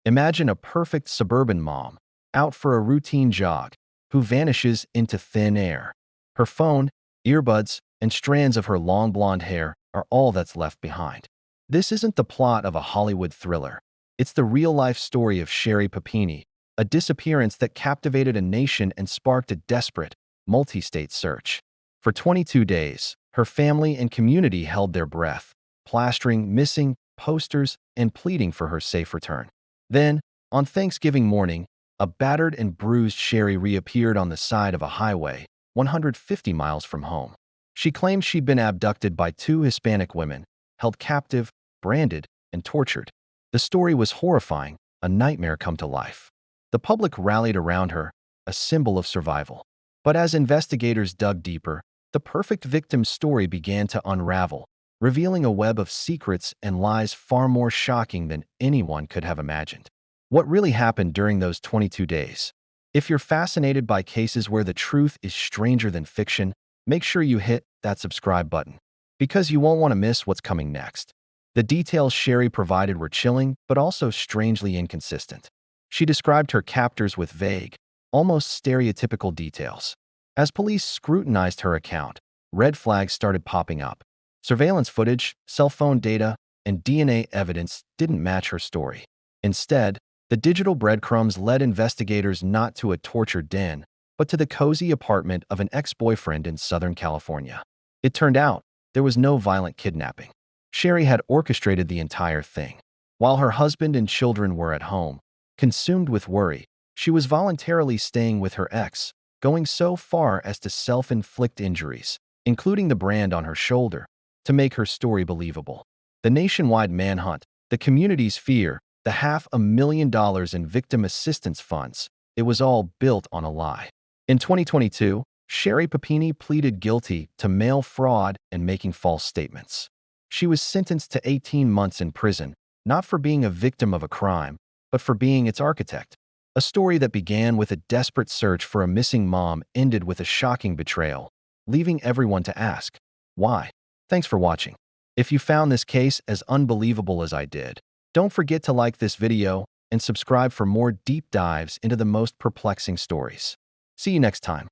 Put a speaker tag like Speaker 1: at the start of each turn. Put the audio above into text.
Speaker 1: Imagine a perfect suburban mom, out for a routine jog, who vanishes into thin air. Her phone, earbuds, and strands of her long blonde hair are all that's left behind. This isn't the plot of a Hollywood thriller. It's the real-life story of Sherri Papini, a disappearance that captivated a nation and sparked a desperate, multi-state search. For 22 days, her family and community held their breath, plastering missing posters and pleading for her safe return. Then, on Thanksgiving morning, a battered and bruised Sherri reappeared on the side of a highway, 150 miles from home. She claimed she'd been abducted by two Hispanic women, held captive, branded, and tortured. The story was horrifying, a nightmare come to life. The public rallied around her, a symbol of survival. But as investigators dug deeper, the perfect victim's story began to unravel, revealing a web of secrets and lies far more shocking than anyone could have imagined. What really happened during those 22 days? If you're fascinated by cases where the truth is stranger than fiction, make sure you hit that subscribe button, because you won't want to miss what's coming next. The details Sherri provided were chilling, but also strangely inconsistent. She described her captors with vague, almost stereotypical details. As police scrutinized her account, red flags started popping up. Surveillance footage, cell phone data, and DNA evidence didn't match her story. Instead, the digital breadcrumbs led investigators not to a torture den, but to the cozy apartment of an ex-boyfriend in Southern California. It turned out there was no violent kidnapping. Sherri had orchestrated the entire thing. While her husband and children were at home, consumed with worry, she was voluntarily staying with her ex, going so far as to self-inflict injuries, including the brand on her shoulder, to make her story believable. The nationwide manhunt, the community's fear, the $500,000 in victim assistance funds, it was all built on a lie. In 2022, Sherri Papini pleaded guilty to mail fraud and making false statements. She was sentenced to 18 months in prison, not for being a victim of a crime, but for being its architect. A story that began with a desperate search for a missing mom ended with a shocking betrayal, leaving everyone to ask, why? Thanks for watching. If you found this case as unbelievable as I did, don't forget to like this video and subscribe for more deep dives into the most perplexing stories. See you next time.